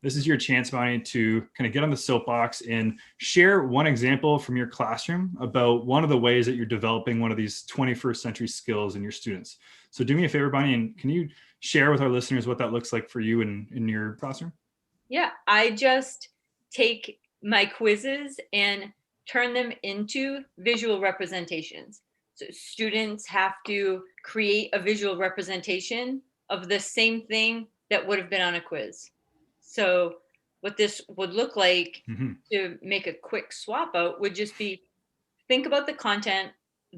This is your chance, Bonnie, to kind of get on the soapbox and share one example from your classroom about one of the ways that you're developing one of these 21st century skills in your students. So do me a favor, Bonnie, and can you share with our listeners what that looks like for you in your classroom? Yeah, I just take my quizzes and turn them into visual representations. So students have to create a visual representation of the same thing that would have been on a quiz. So what this would look like, to make a quick swap out, would just be, think about the content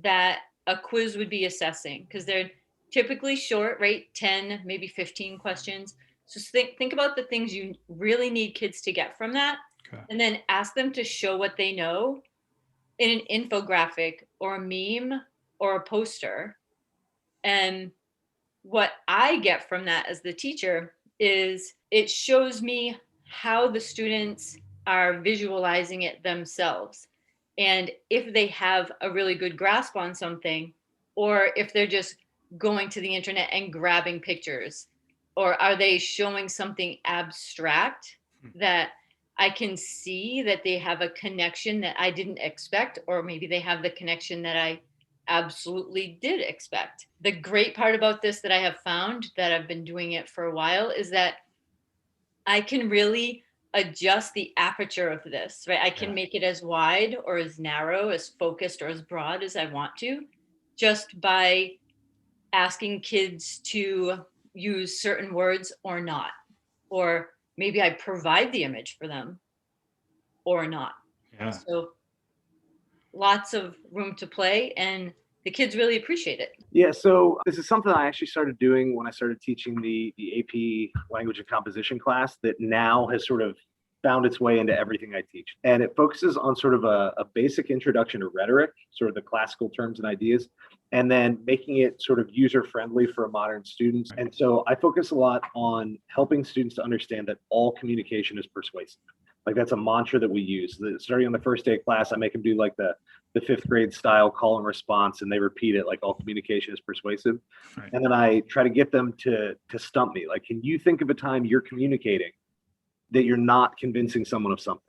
that a quiz would be assessing, because they're typically short, right? 10, maybe 15 questions. So think about the things you really need kids to get from that. Okay. And then ask them to show what they know in an infographic or a meme or a poster. And what I get from that as the teacher is it shows me how the students are visualizing it themselves. And if they have a really good grasp on something, or if they're just going to the internet and grabbing pictures, or are they showing something abstract that I can see that they have a connection that I didn't expect, or maybe they have the connection that I absolutely did expect. The great part about this that I have found, that I've been doing it for a while, is that I can really adjust the aperture of this, right? I can make it as wide or as narrow, as focused or as broad as I want to, just by asking kids to use certain words or not. Or maybe I provide the image for them or not. Yeah. So lots of room to play, and the kids really appreciate it. Yeah, so this is something I actually started doing when I started teaching the AP language and composition class that now has sort of found its way into everything I teach. And it focuses on sort of a basic introduction to rhetoric, sort of the classical terms and ideas, and then making it sort of user-friendly for a modern student. And so I focus a lot on helping students to understand that all communication is persuasive. Like that's a mantra that we use. Starting on the first day of class, I make them do like the fifth grade style call and response, and they repeat it like all communication is persuasive. Right. And then I try to get them to stump me. Like, can you think of a time you're communicating that you're not convincing someone of something?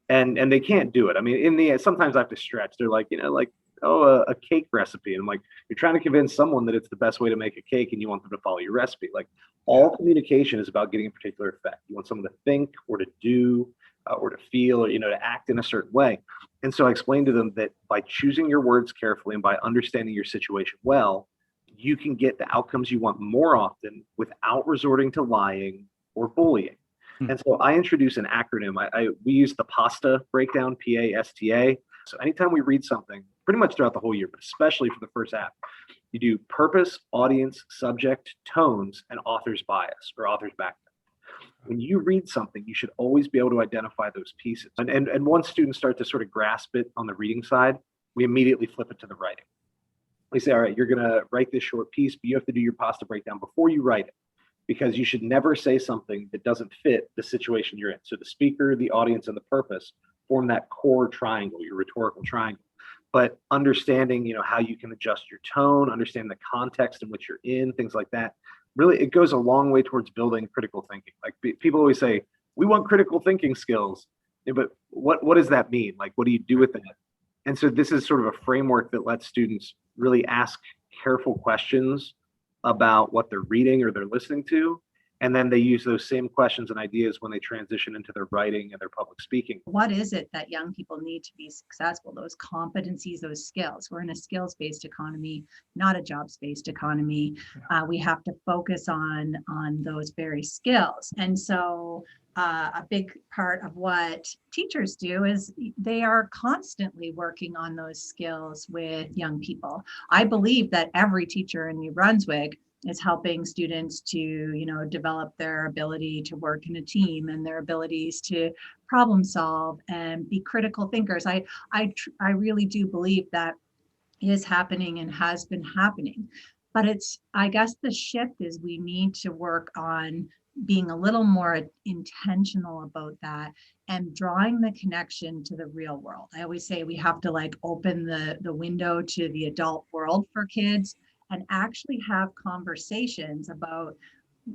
And they can't do it. I mean, in the end, sometimes I have to stretch. They're like, a cake recipe. And I'm like, you're trying to convince someone that it's the best way to make a cake and you want them to follow your recipe. Like all communication is about getting a particular effect. You want someone to think or to do or to feel or, to act in a certain way. And so I explained to them that by choosing your words carefully and by understanding your situation well, you can get the outcomes you want more often without resorting to lying or bullying. And so I introduce an acronym. We use the PASTA breakdown, PASTA. So anytime we read something, pretty much throughout the whole year, but especially for the first half, you do purpose, audience, subject, tones, and author's bias or author's background. When you read something, you should always be able to identify those pieces. And once students start to sort of grasp it on the reading side, we immediately flip it to the writing. We say, all right, you're going to write this short piece, but you have to do your PASTA breakdown before you write it, because you should never say something that doesn't fit the situation you're in. So the speaker, the audience, and the purpose form that core triangle, your rhetorical triangle. But understanding, how you can adjust your tone, understand the context in which you're in, things like that. Really, it goes a long way towards building critical thinking. Like people always say, we want critical thinking skills, but what does that mean? Like, what do you do with that? And so this is sort of a framework that lets students really ask careful questions about what they're reading or they're listening to. And then they use those same questions and ideas when they transition into their writing and their public speaking. What is it that young people need to be successful? Those competencies, those skills. We're in a skills-based economy, not a jobs-based economy. We have to focus on those very skills. And so a big part of what teachers do is they are constantly working on those skills with young people. I believe that every teacher in New Brunswick is helping students to, develop their ability to work in a team and their abilities to problem solve and be critical thinkers. I really do believe that is happening and has been happening. But I guess the shift is we need to work on being a little more intentional about that and drawing the connection to the real world. I always say we have to open the window to the adult world for kids and actually have conversations about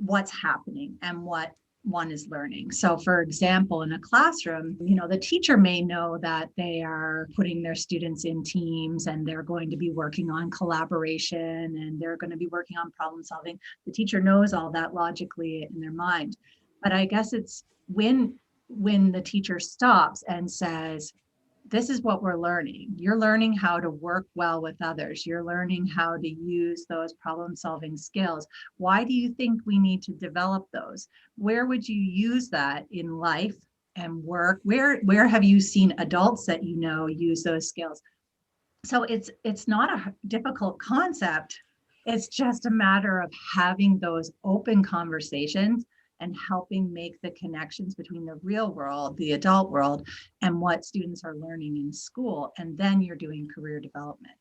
what's happening and what one is learning. So for example, in a classroom, the teacher may know that they are putting their students in teams and they're going to be working on collaboration and they're going to be working on problem solving. The teacher knows all that logically in their mind. But I guess it's when the teacher stops and says, this is what we're learning. You're learning how to work well with others. You're learning how to use those problem-solving skills. Why do you think we need to develop those? Where would you use that in life and work? Where have you seen adults that use those skills? So it's not a difficult concept. It's just a matter of having those open conversations and helping make the connections between the real world, the adult world, and what students are learning in school. And then you're doing career development.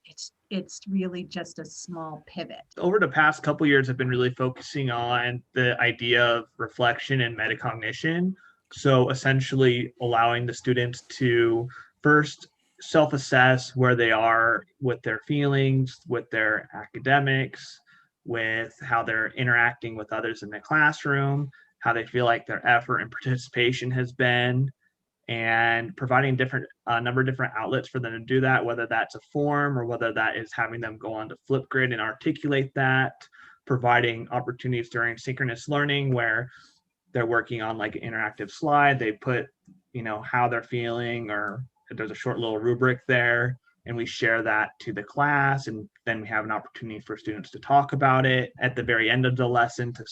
It's really just a small pivot. Over the past couple of years, I've been really focusing on the idea of reflection and metacognition. So essentially allowing the students to first self-assess where they are with their feelings, with their academics, with how they're interacting with others in the classroom, how they feel like their effort and participation has been, and providing a number of different outlets for them to do that, whether that's a form or whether that is having them go on to Flipgrid and articulate that, providing opportunities during synchronous learning where they're working on like an interactive slide, they put, how they're feeling, or there's a short little rubric there, and we share that to the class, and then we have an opportunity for students to talk about it at the very end of the lesson to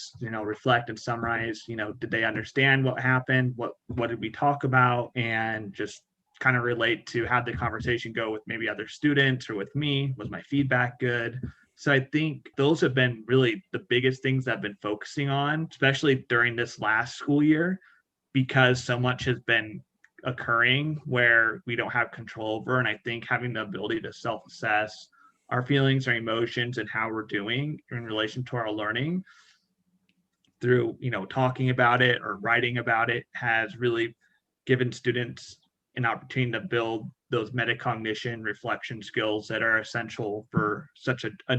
reflect and summarize, did they understand what happened, what did we talk about, and just kind of relate to how the conversation go with maybe other students or with me. Was my feedback good? So I think those have been really the biggest things that I've been focusing on, especially during this last school year, because so much has been occurring where we don't have control over. And I think having the ability to self-assess our feelings, our emotions, and how we're doing in relation to our learning through, talking about it or writing about it has really given students an opportunity to build those metacognition reflection skills that are essential for such a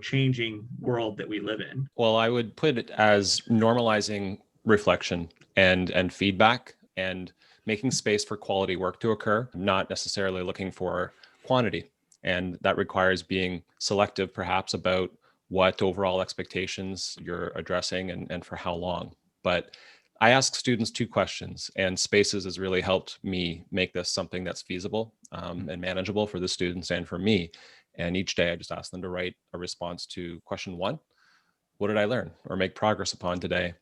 changing world that we live in. Well, I would put it as normalizing reflection and feedback and making space for quality work to occur, not necessarily looking for quantity. And that requires being selective perhaps about what overall expectations you're addressing and for how long. But I ask students 2 questions, and Spaces has really helped me make this something that's feasible and manageable for the students and for me. And each day I just ask them to write a response to question 1, what did I learn or make progress upon today?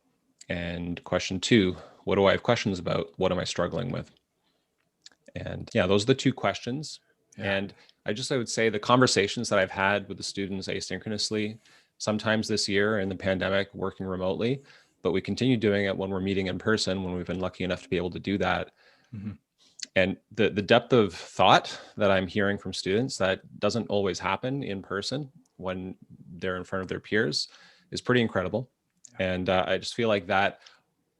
And question 2, what do I have questions about? What am I struggling with? And yeah, those are the 2 questions. Yeah. And I would say the conversations that I've had with the students asynchronously, sometimes this year in the pandemic, working remotely, but we continue doing it when we're meeting in person, when we've been lucky enough to be able to do that. Mm-hmm. And the depth of thought that I'm hearing from students that doesn't always happen in person when they're in front of their peers is pretty incredible. Yeah. And I just feel like that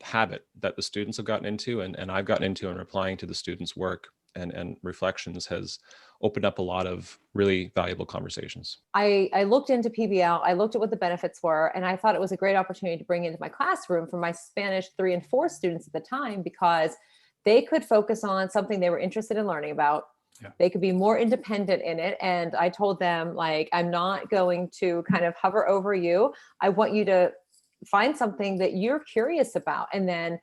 habit that the students have gotten into and I've gotten into in replying to the students' work and reflections has opened up a lot of really valuable conversations. I looked into PBL, I looked at what the benefits were, and I thought it was a great opportunity to bring into my classroom for my Spanish 3 and 4 students at the time, because they could focus on something they were interested in learning about. Yeah. They could be more independent in it. And I told them, like, I'm not going to kind of hover over you. I want you to find something that you're curious about. And then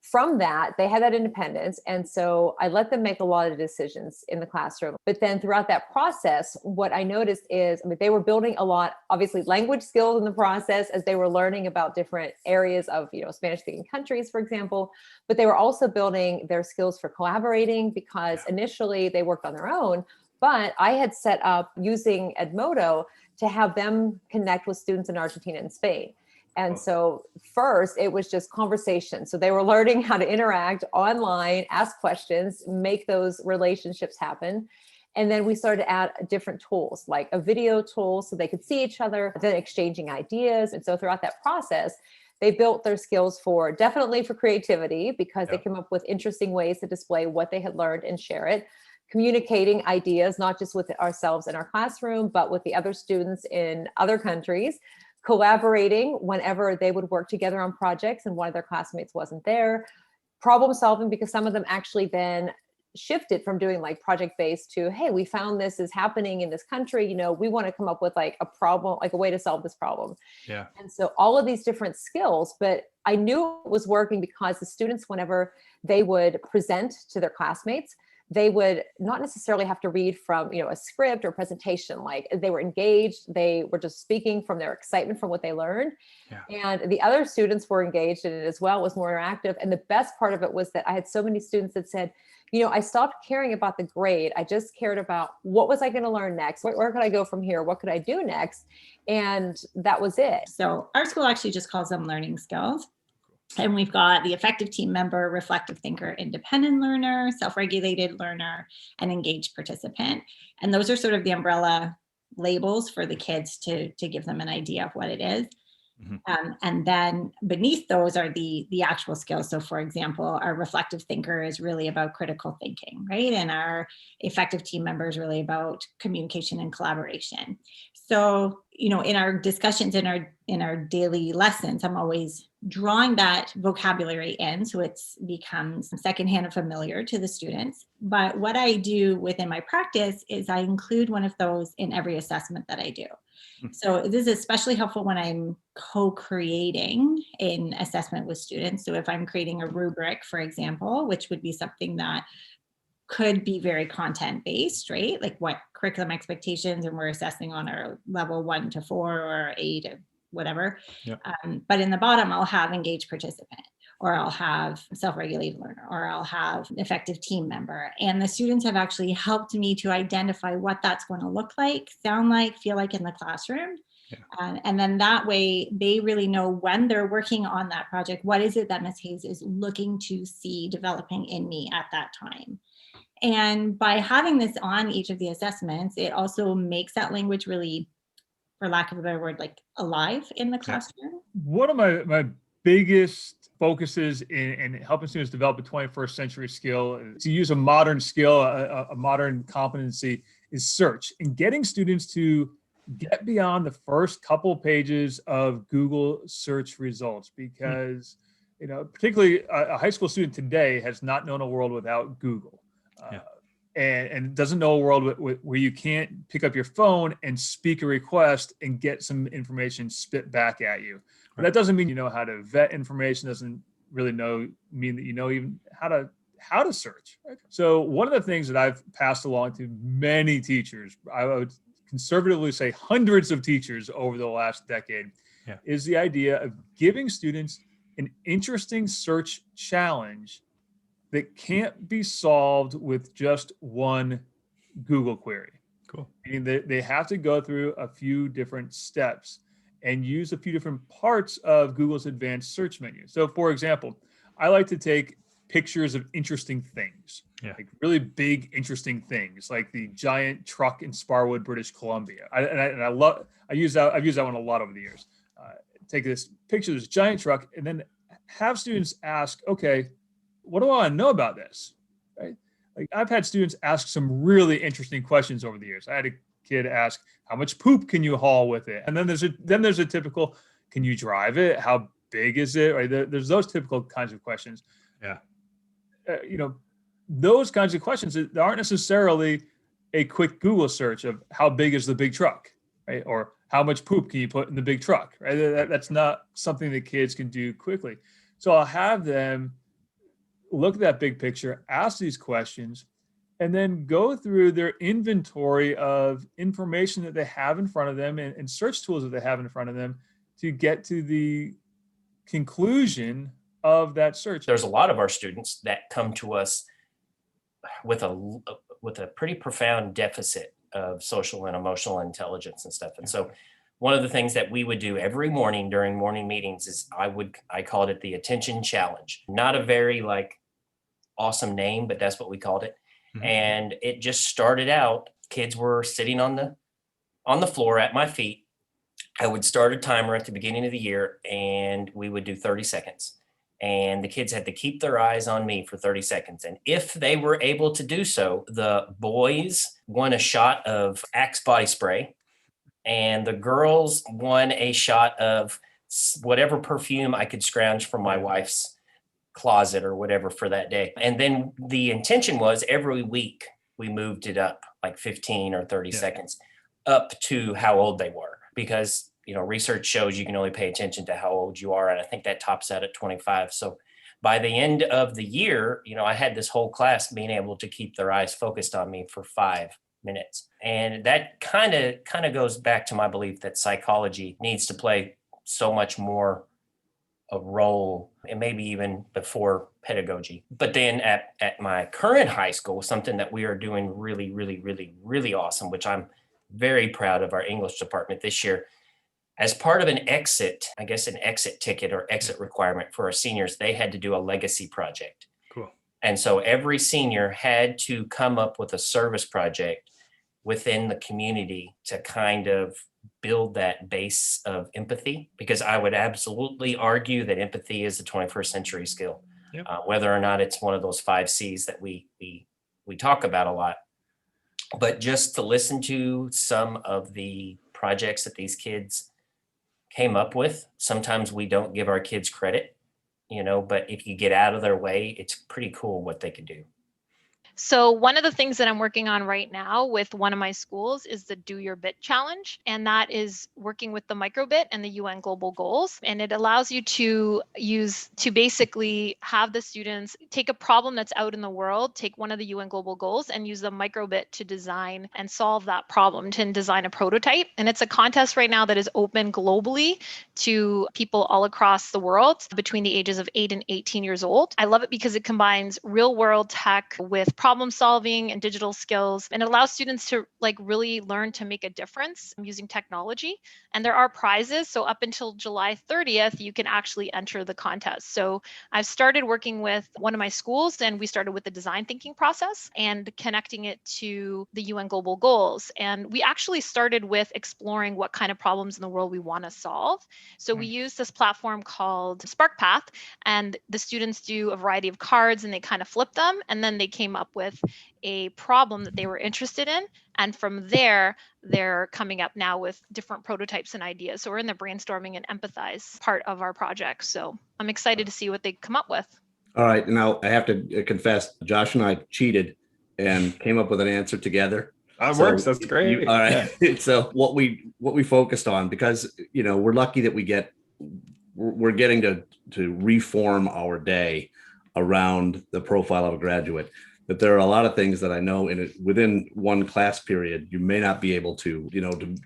from that, they had that independence. And so I let them make a lot of decisions in the classroom. But then throughout that process, what I noticed is, they were building a lot, obviously language skills in the process as they were learning about different areas of, Spanish speaking countries, for example, but they were also building their skills for collaborating, because initially they worked on their own, but I had set up using Edmodo to have them connect with students in Argentina and Spain. And so first it was just conversation. So they were learning how to interact online, ask questions, make those relationships happen. And then we started to add different tools, like a video tool so they could see each other, then exchanging ideas. And so throughout that process, they built their skills definitely for creativity, because they came up with interesting ways to display what they had learned and share it. Communicating ideas, not just with ourselves in our classroom, but with the other students in other countries. collaborating whenever they would work together on projects and one of their classmates wasn't there, problem solving, because some of them actually then shifted from doing like project based to, hey, we found this is happening in this country, we want to come up with like a problem, like a way to solve this problem. Yeah. And so all of these different skills, but I knew it was working because the students, whenever they would present to their classmates, they would not necessarily have to read from, a script or presentation. Like they were engaged, they were just speaking from their excitement from what they learned. Yeah. And the other students were engaged in it as well, was more interactive. And the best part of it was that I had so many students that said, I stopped caring about the grade. I just cared about what was I going to learn next? Where could I go from here? What could I do next? And that was it. So our school actually just calls them learning skills. And we've got the effective team member, reflective thinker, independent learner, self-regulated learner, and engaged participant. And those are sort of the umbrella labels for the kids to give them an idea of what it is. Mm-hmm. And then beneath those are the actual skills. So for example, our reflective thinker is really about critical thinking, right? And our effective team member is really about communication and collaboration. So, in our discussions, in our daily lessons, I'm always drawing that vocabulary in, so it becomes secondhand and familiar to the students. But what I do within my practice is I include one of those in every assessment that I do. So this is especially helpful when I'm co-creating an assessment with students. So if I'm creating a rubric, for example, which would be something that could be very content-based, right? Like what curriculum expectations, and we're assessing on our level 1 to 4 or 8, or whatever. Yep. But in the bottom, I'll have engaged participant, or I'll have self-regulated learner, or I'll have effective team member. And the students have actually helped me to identify what that's going to look like, sound like, feel like in the classroom. Yeah. And then that way they really know when they're working on that project, what is it that Ms. Hayes is looking to see developing in me at that time. And by having this on each of the assessments, it also makes that language really, for lack of a better word, like alive in the classroom. One of my biggest focuses in helping students develop a 21st century skill, to use a modern skill, a modern competency, is search, and getting students to get beyond the first couple pages of Google search results, because particularly a high school student today has not known a world without Google. And doesn't know a world where you can't pick up your phone and speak a request and get some information spit back at you. But that doesn't mean you know how to vet information, doesn't really mean that you know even how to search. Right? So one of the things that I've passed along to many teachers, I would conservatively say hundreds of teachers over the last decade, is the idea of giving students an interesting search challenge that can't be solved with just one Google query. Cool. I mean, they have to go through a few different steps and use a few different parts of Google's advanced search menu. So for example, I like to take pictures of interesting things, like really big, interesting things, like the giant truck in Sparwood, British Columbia. I've used that one a lot over the years. Take this picture of this giant truck and then have students ask, okay, what do I want to know about this? Right? Like I've had students ask some really interesting questions over the years. I had a kid ask, how much poop can you haul with it? And then there's a typical, can you drive it? How big is it? Right? There's those typical kinds of questions. Yeah. Those kinds of questions that aren't necessarily a quick Google search of how big is the big truck, right? Or how much poop can you put in the big truck, right? That's not something that kids can do quickly. So I'll have them look at that big picture, ask these questions, and then go through their inventory of information that they have in front of them and search tools that they have in front of them to get to the conclusion of that search. There's a lot of our students that come to us with a pretty profound deficit of social and emotional intelligence and stuff. And so one of the things that we would do every morning during morning meetings is I called it the attention challenge. Not a very awesome name, but that's what we called it. Mm-hmm. And it just started out, kids were sitting on the floor at my feet. I would start a timer at the beginning of the year and we would do 30 seconds. And the kids had to keep their eyes on me for 30 seconds. And if they were able to do so, the boys won a shot of Axe body spray and the girls won a shot of whatever perfume I could scrounge from my wife's closet or whatever for that day. And then the intention was every week we moved it up like 15 or 30 seconds up to how old they were, because research shows you can only pay attention to how old you are, and I think that tops out at 25. So by the end of the year, I had this whole class being able to keep their eyes focused on me for 5 minutes. And that kind of goes back to my belief that psychology needs to play so much more a role, and maybe even before pedagogy. But then at my current high school, something that we are doing really, really, really, really awesome, which I'm very proud of our English department this year. As part of an exit ticket or exit requirement for our seniors, they had to do a legacy project. Cool. And so every senior had to come up with a service project within the community to kind of build that base of empathy, because I would absolutely argue that empathy is a 21st century skill, whether or not it's one of those 5 C's that we talk about a lot. But just to listen to some of the projects that these kids came up with, sometimes we don't give our kids credit, but if you get out of their way, it's pretty cool what they can do. So one of the things that I'm working on right now with one of my schools is the Do Your Bit Challenge. And that is working with the microbit and the UN Global Goals. And it allows you to basically have the students take a problem that's out in the world, take one of the UN Global Goals and use the microbit to design and solve that problem, to design a prototype. And it's a contest right now that is open globally to people all across the world between the ages of 8 and 18 years old. I love it because it combines real world tech with problem solving and digital skills, and it allows students to really learn to make a difference using technology. And there are prizes. So up until July 30th, you can actually enter the contest. So I've started working with one of my schools, and we started with the design thinking process and connecting it to the UN Global Goals. And we actually started with exploring what kind of problems in the world we want to solve. So we use this platform called SparkPath, and the students do a variety of cards and they kind of flip them, and then they came up with a problem that they were interested in. And from there, they're coming up now with different prototypes and ideas. So we're in the brainstorming and empathize part of our project. So I'm excited to see what they come up with. All right. Now I have to confess, Josh and I cheated and came up with an answer together. That works. That's great. All right. Yeah. So what we focused on, because, we're lucky that we're getting to reform our day around the profile of a graduate. But there are a lot of things that I know within one class period, you may not be able to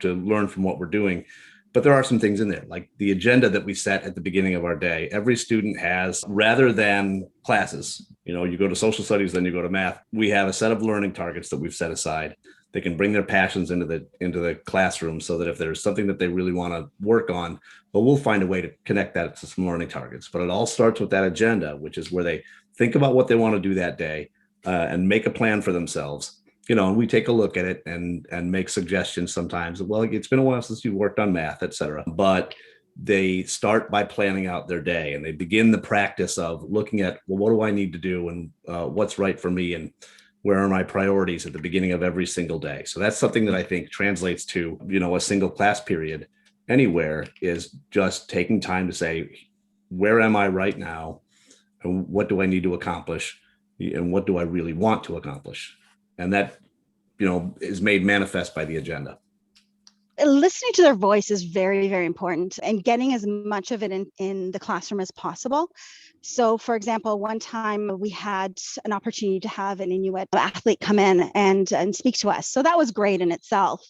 learn from what we're doing. But there are some things in there, like the agenda that we set at the beginning of our day. Every student has, rather than classes, you go to social studies, then you go to math. We have a set of learning targets that we've set aside. They can bring their passions into the classroom, so that if there's something that they really want to work on, but we'll find a way to connect that to some learning targets. But it all starts with that agenda, which is where they think about what they want to do that day and make a plan for themselves. And we take a look at it and make suggestions sometimes. Well, it's been a while since you worked on math, et cetera. But they start by planning out their day, and they begin the practice of looking at, well, what do I need to do, and what's right for me, and where are my priorities at the beginning of every single day. So that's something that I think translates to, a single class period anywhere, is just taking time to say, where am I right now? And what do I need to accomplish? And what do I really want to accomplish? And that, is made manifest by the agenda. Listening to their voice is very, very important, and getting as much of it in the classroom as possible. So, for example, one time we had an opportunity to have an Inuit athlete come in and speak to us. So that was great in itself.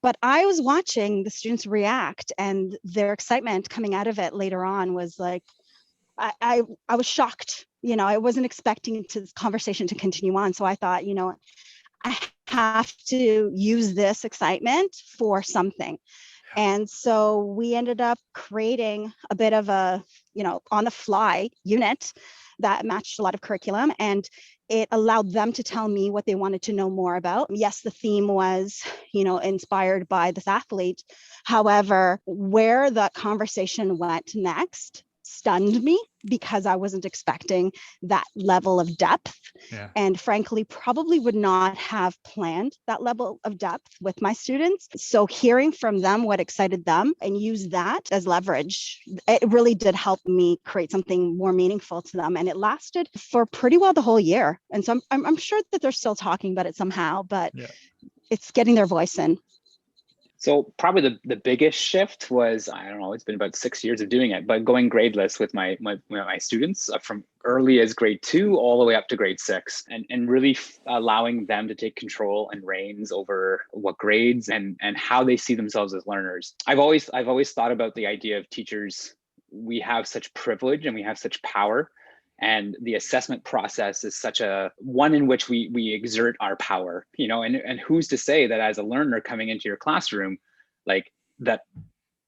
But I was watching the students react, and their excitement coming out of it later on was like, I was shocked. I wasn't expecting this conversation to continue on. So I thought, I have to use this excitement for something. And so we ended up creating a bit of a, on the fly unit that matched a lot of curriculum, and it allowed them to tell me what they wanted to know more about. Yes, the theme was, inspired by this athlete. However, where the conversation went next stunned me because I wasn't expecting that level of depth. Yeah. And frankly, probably would not have planned that level of depth with my students. So hearing from them what excited them and use that as leverage, it really did help me create something more meaningful to them. And it lasted for pretty well the whole year. And so I'm sure that they're still talking about it somehow, but it's getting their voice in. So probably the biggest shift was, I don't know, it's been about 6 years of doing it, but going gradeless with my students from early as grade 2 all the way up to grade 6, and really allowing them to take control and reins over what grades and how they see themselves as learners. I've always thought about the idea of teachers. We have such privilege and we have such power. And the assessment process is such a one in which we exert our power, you know, and who's to say that as a learner coming into your classroom, like that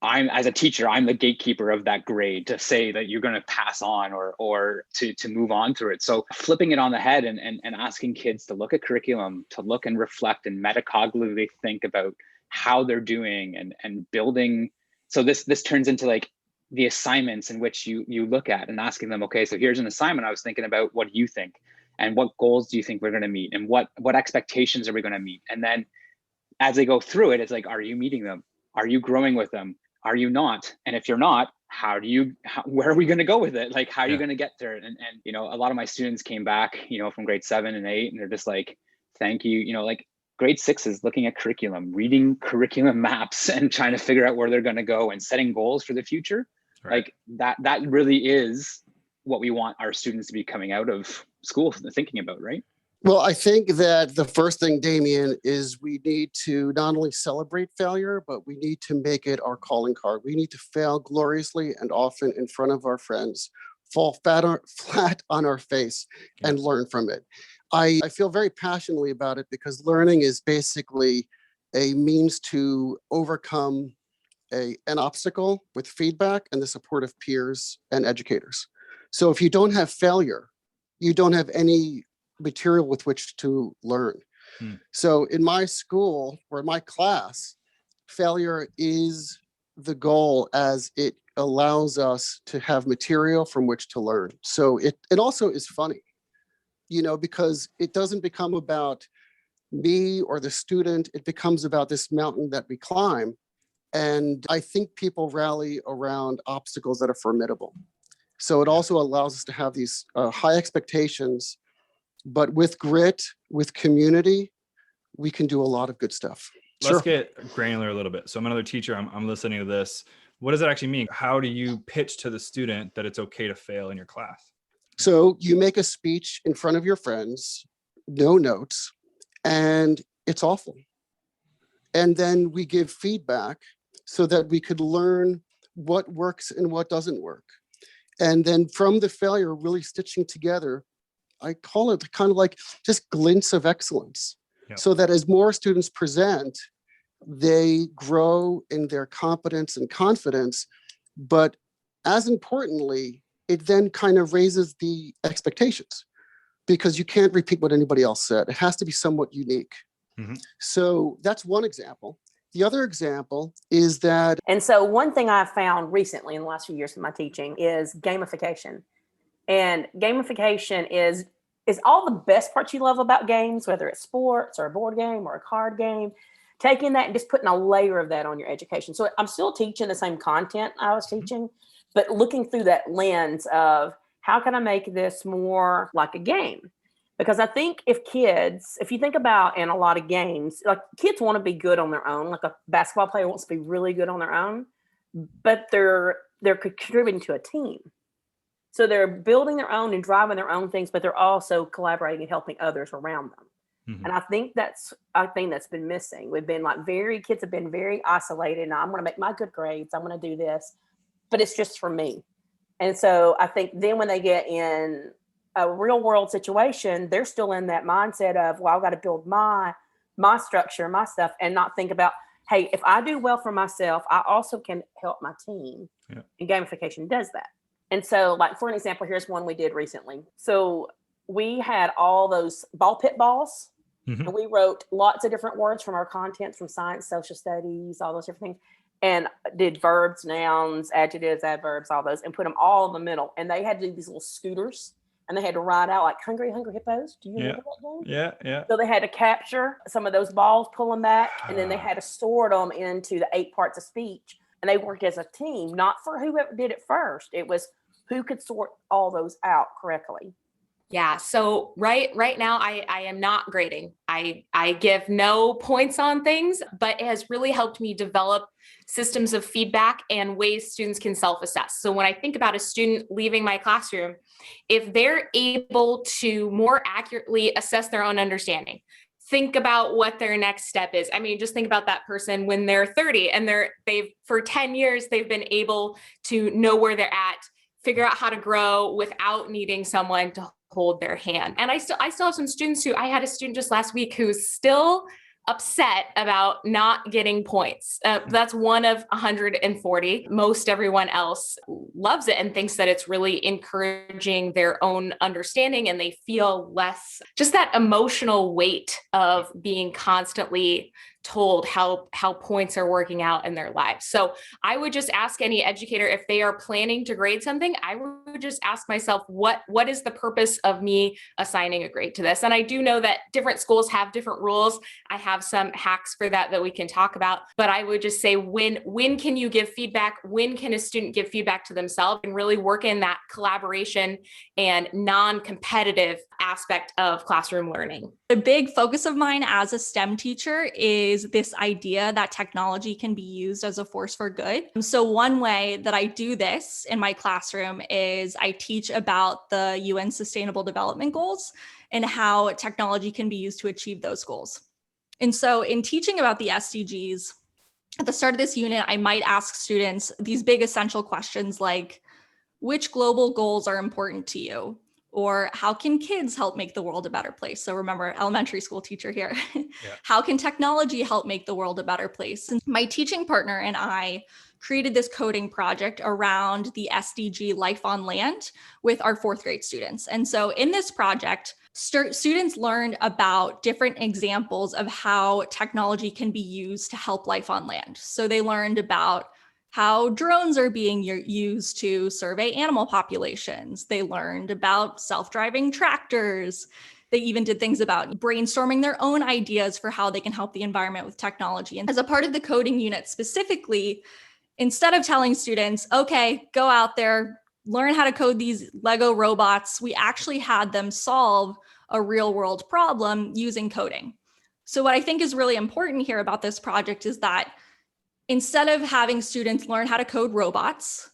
as a teacher, I'm the gatekeeper of that grade to say that you're going to pass on or to move on through it. So flipping it on the head and asking kids to look at curriculum, to look and reflect and metacognitively think about how they're doing and building. So this turns into like the assignments in which you look at and asking them, okay, so here's an assignment. I was thinking about what do you think and what goals do you think we're going to meet and what expectations are we going to meet? And then as they go through it, it's like, are you meeting them? Are you growing with them? Are you not? And if you're not, where are we going to go with it? Like, how are you going to get there? And, you know, a lot of my students came back, you know, from grade 7 and 8, and they're just like, thank you. You know, like grade 6 is looking at curriculum, reading curriculum maps and trying to figure out where they're going to go and setting goals for the future. Right. Like that really is what we want our students to be coming out of school thinking about, right? Well, I think that the first thing, Damien, is we need to not only celebrate failure, but we need to make it our calling card. We need to fail gloriously and often in front of our friends, fall flat on our face and learn from it. I feel very passionately about it because learning is basically a means to overcome an obstacle with feedback and the support of peers and educators. So if you don't have failure, you don't have any material with which to learn. So in my school or in my class, failure is the goal as it allows us to have material from which to learn. So it also is funny, you know, because it doesn't become about me or the student, it becomes about this mountain that we climb. And I think people rally around obstacles that are formidable. So it also allows us to have these high expectations, but with grit, with community, we can do a lot of good stuff. Let's get granular a little bit. So I'm another teacher, I'm listening to this. What does it actually mean? How do you pitch to the student that it's okay to fail in your class? So you make a speech in front of your friends, no notes, and it's awful. And then we give feedback so that we could learn what works and what doesn't work. And then from the failure, really stitching together, I call it kind of like just glints of excellence. So that as more students present, they grow in their competence and confidence. But as importantly, it then kind of raises the expectations because you can't repeat what anybody else said. It has to be somewhat unique. So that's one example. The other example is that. And so one thing I've found recently in the last few years of my teaching is gamification. And gamification is all the best parts you love about games, whether it's sports or a board game or a card game, taking that and just putting a layer of that on your education. So I'm still teaching the same content I was teaching, but looking through that lens of how can I make this more like a game? Because I think if you think about in a lot of games, like kids want to be good on their own, like a basketball player wants to be really good on their own, but they're contributing to a team. So they're building their own and driving their own things, but they're also collaborating and helping others around them. And I think that's been missing. Kids have been very isolated. Now I'm going to make my good grades. I'm going to do this, but it's just for me. And so I think then when they get in a real world situation, they're still in that mindset of, well, I've got to build my structure, my stuff, and not think about, hey, if I do well for myself, I also can help my team. And gamification does that. And so, like, for an example, here's one we did recently. So we had all those ball pit balls, and we wrote lots of different words from our content, from science, social studies, all those different things. and did verbs, nouns, adjectives, adverbs, all those, and put them all in the middle. And they had to do these little scooters, and they had to ride out like Hungry Hippos. Do you remember that game? Yeah. So they had to capture some of those balls, pull them back, and then they had to sort them into the 8 parts of speech. And they worked as a team, not for whoever did it first. It was who could sort all those out correctly. Yeah. So right now, I am not grading. I give no points on things, but it has really helped me develop systems of feedback and ways students can self-assess. So when I think about a student leaving my classroom, if they're able to more accurately assess their own understanding, think about what their next step is. I mean, just think about that person when they're 30 and they've for 10 years, they've been able to know where they're at, figure out how to grow without needing someone to hold their hand. And I still have some students I had a student just last week who's still upset about not getting points. That's one of 140. Most everyone else loves it and thinks that it's really encouraging their own understanding, and they feel less, just that emotional weight of being constantly told how points are working out in their lives. So I would just ask any educator, if they are planning to grade something, I would just ask myself, what is the purpose of me assigning a grade to this? And I do know that different schools have different rules. I have some hacks for that we can talk about, but I would just say, when can you give feedback? When can a student give feedback to themselves, and really work in that collaboration and non-competitive aspect of classroom learning? A big focus of mine as a STEM teacher is this idea that technology can be used as a force for good. So one way that I do this in my classroom is I teach about the UN Sustainable Development Goals and how technology can be used to achieve those goals. And so in teaching about the SDGs, at the start of this unit, I might ask students these big essential questions like, which global goals are important to you? Or how can kids help make the world a better place? So remember, elementary school teacher here. Yeah. How can technology help make the world a better place? And my teaching partner and I created this coding project around the SDG Life on Land with our 4th grade students. And so in this project, students learned about different examples of how technology can be used to help life on land. So they learned about how drones are being used to survey animal populations. They learned about self-driving tractors. They even did things about brainstorming their own ideas for how they can help the environment with technology. And as a part of the coding unit specifically, instead of telling students, okay, go out there, learn how to code these Lego robots, we actually had them solve a real world problem using coding. So what I think is really important here about this project is that instead of having students learn how to code robots,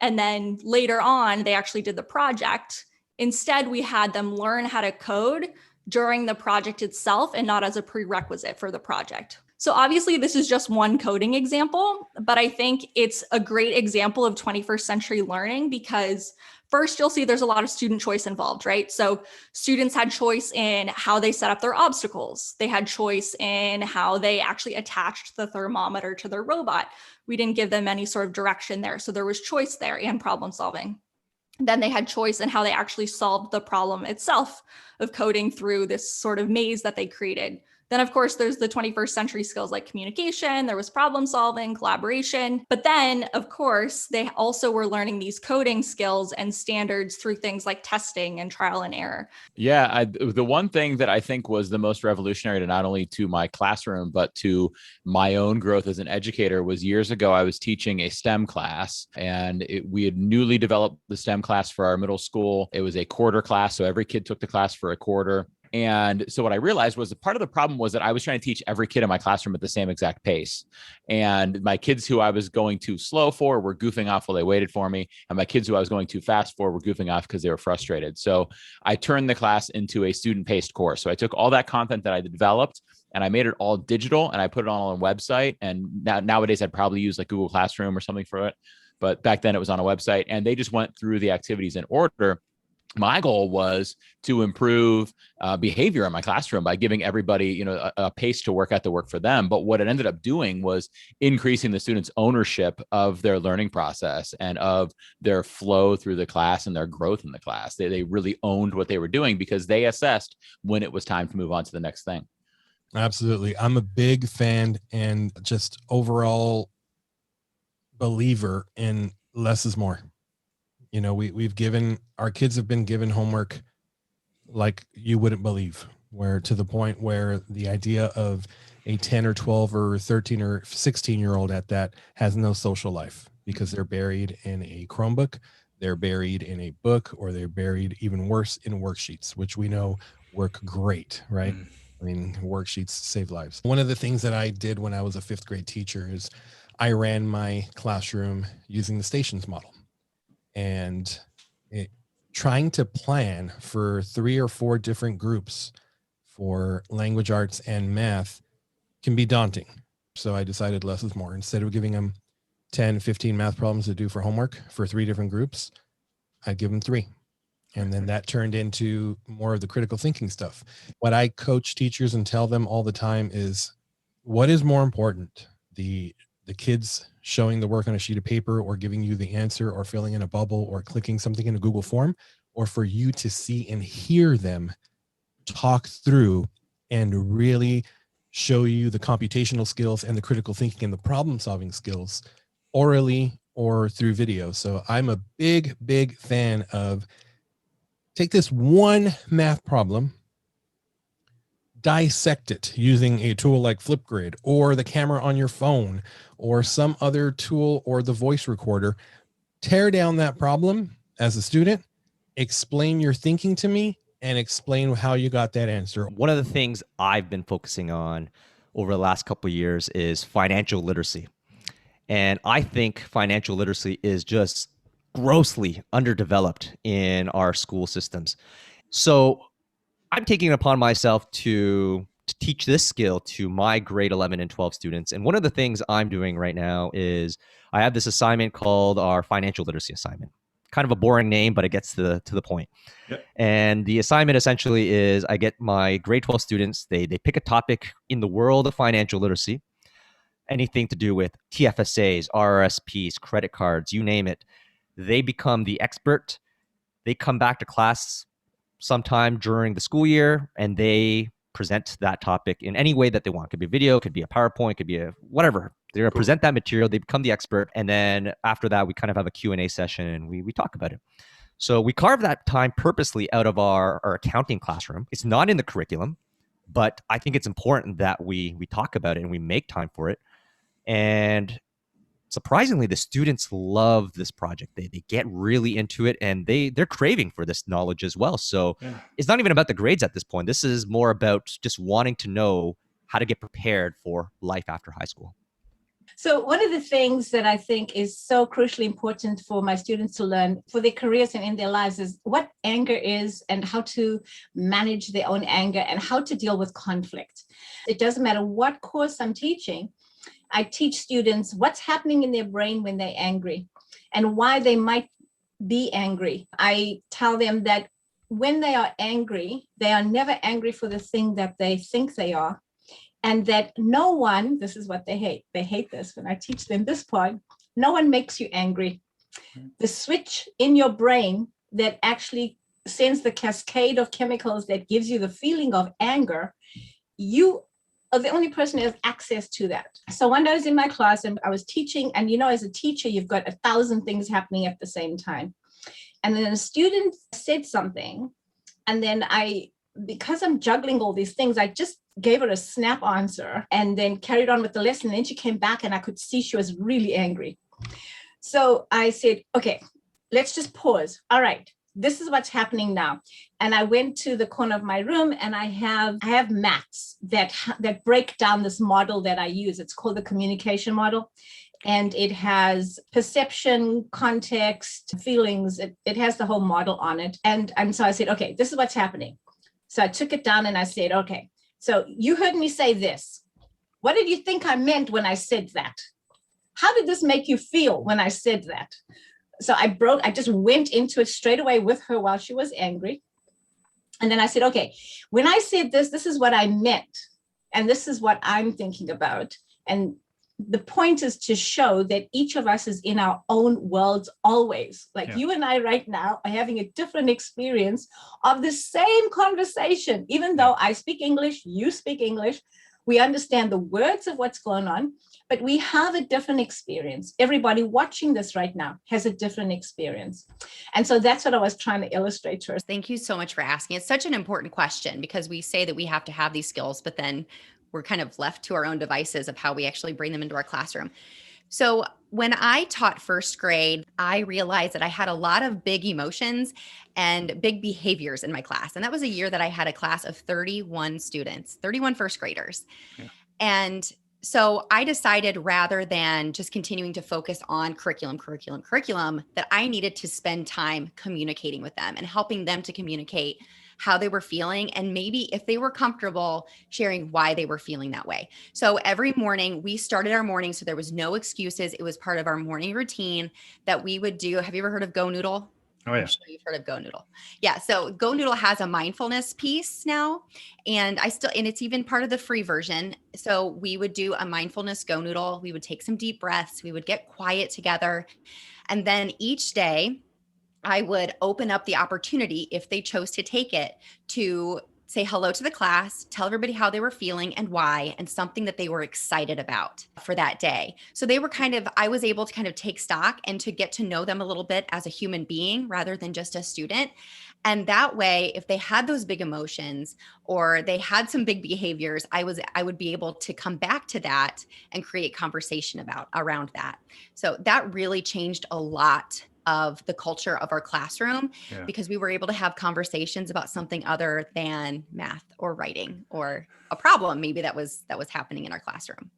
and then later on, they actually did the project, instead we had them learn how to code during the project itself and not as a prerequisite for the project. So obviously this is just one coding example, but I think it's a great example of 21st century learning because first you'll see there's a lot of student choice involved, right? So students had choice in how they set up their obstacles. They had choice in how they actually attached the thermometer to their robot. We didn't give them any sort of direction there. So there was choice there and problem solving. Then they had choice in how they actually solved the problem itself of coding through this sort of maze that they created. Then, of course, there's the 21st century skills like communication, there was problem solving, collaboration. But then, of course, they also were learning these coding skills and standards through things like testing and trial and error. Yeah, the one thing that I think was the most revolutionary to not only to my classroom, but to my own growth as an educator was years ago, I was teaching a STEM class and we had newly developed the STEM class for our middle school. It was a quarter class, so every kid took the class for a quarter. And so what I realized was that part of the problem was that I was trying to teach every kid in my classroom at the same exact pace. And my kids who I was going too slow for were goofing off while they waited for me. And my kids who I was going too fast for were goofing off because they were frustrated. So I turned the class into a student-paced course. So I took all that content that I developed and I made it all digital and I put it all on a website. And nowadays I'd probably use like Google Classroom or something for it. But back then it was on a website and they just went through the activities in order. My goal was to improve behavior in my classroom by giving everybody, a pace to work at the work for them. But what it ended up doing was increasing the students' ownership of their learning process and of their flow through the class and their growth in the class. They really owned what they were doing because they assessed when it was time to move on to the next thing. Absolutely. I'm a big fan and just overall believer in less is more. You know, our kids have been given homework like you wouldn't believe, where to the point where the idea of a 10 or 12 or 13 or 16-year-old at that has no social life because they're buried in a Chromebook, they're buried in a book, or they're buried even worse in worksheets, which we know work great, right? I mean, worksheets save lives. One of the things that I did when I was a 5th grade teacher is I ran my classroom using the stations model, and trying to plan for 3 or 4 different groups for language arts and math can be daunting. So I decided less is more. Instead of giving them 10, 15 math problems to do for homework for 3 different groups, I'd give them 3. And then that turned into more of the critical thinking stuff. What I coach teachers and tell them all the time is, what is more important? The kids showing the work on a sheet of paper, or giving you the answer, or filling in a bubble, or clicking something in a Google form, or for you to see and hear them talk through and really show you the computational skills and the critical thinking and the problem solving skills orally or through video. So I'm a big, big fan of take this one math problem, dissect it using a tool like Flipgrid or the camera on your phone or some other tool or the voice recorder, tear down that problem as a student, explain your thinking to me, and explain how you got that answer. One of the things I've been focusing on over the last couple of years is financial literacy. And I think financial literacy is just grossly underdeveloped in our school systems. So I'm taking it upon myself to teach this skill to my grade 11 and 12 students. And one of the things I'm doing right now is I have this assignment called our financial literacy assignment. Kind of a boring name, but it gets to the point. Yep. And the assignment essentially is I get my grade 12 students, they pick a topic in the world of financial literacy, anything to do with TFSAs, RRSPs, credit cards, you name it. They become the expert. They come back to class sometime during the school year and they present that topic in any way that they want. It could be a video, could be a PowerPoint, could be a whatever. They're going to present that material, they become the expert, and then after that, we kind of have a Q&A session and we talk about it. So we carve that time purposely out of our accounting classroom. It's not in the curriculum, but I think it's important that we talk about it and we make time for it. And surprisingly, the students love this project. They get really into it and they're craving for this knowledge as well. So it's not even about the grades at this point. This is more about just wanting to know how to get prepared for life after high school. So one of the things that I think is so crucially important for my students to learn for their careers and in their lives is what anger is and how to manage their own anger and how to deal with conflict. It doesn't matter what course I'm teaching. I teach students what's happening in their brain when they're angry and why they might be angry. I tell them that when they are angry, they are never angry for the thing that they think they are. And that no one, this is what they hate this when I teach them this part, no one makes you angry. The switch in your brain that actually sends the cascade of chemicals that gives you the feeling of anger, you are the only person who has access to that. So one day I was in my class and I was teaching, and you know, as a teacher, you've got 1,000 things happening at the same time. And then a student said something, and then because I'm juggling all these things, I just gave her a snap answer and then carried on with the lesson. And then she came back and I could see she was really angry. So I said, okay, let's just pause. All right, this is what's happening now. And I went to the corner of my room and I have maps that break down this model that I use. It's called the communication model. And it has perception, context, feelings. It has the whole model on it. And so I said, okay, this is what's happening. So I took it down and I said, okay, so you heard me say this. What did you think I meant when I said that? How did this make you feel when I said that? So I just went into it straight away with her while she was angry. And then I said, okay, when I said this, this is what I meant. And this is what I'm thinking about. And the point is to show that each of us is in our own worlds always. Like you and I right now are having a different experience of the same conversation. Even though I speak English, you speak English, We understand the words of what's going on, but we have a different experience. Everybody watching this right now has a different experience. And so that's what I was trying to illustrate to her. Thank you so much for asking. It's such an important question because we say that we have to have these skills, but then we're kind of left to our own devices of how we actually bring them into our classroom. So when I taught first grade, I realized that I had a lot of big emotions and big behaviors in my class. And that was a year that I had a class of 31 students, 31 first graders. Yeah. And so I decided rather than just continuing to focus on curriculum, that I needed to spend time communicating with them and helping them to communicate how they were feeling, and maybe if they were comfortable sharing why they were feeling that way. So every morning we started our morning, so there was no excuses. It was part of our morning routine that we would do. Have you ever heard of Go Noodle? Oh, yeah. I'm sure you've heard of Go Noodle. Yeah. So Go Noodle has a mindfulness piece now, and it's even part of the free version. So we would do a mindfulness Go Noodle. We would take some deep breaths. We would get quiet together. And then each day I would open up the opportunity, if they chose to take it, to say hello to the class, tell everybody how they were feeling and why, and something that they were excited about for that day. So I was able to kind of take stock and to get to know them a little bit as a human being rather than just a student. And that way, if they had those big emotions or they had some big behaviors, I would be able to come back to that and create conversation around that. So that really changed a lot of the culture of our classroom, because we were able to have conversations about something other than math or writing or a problem maybe that was happening in our classroom.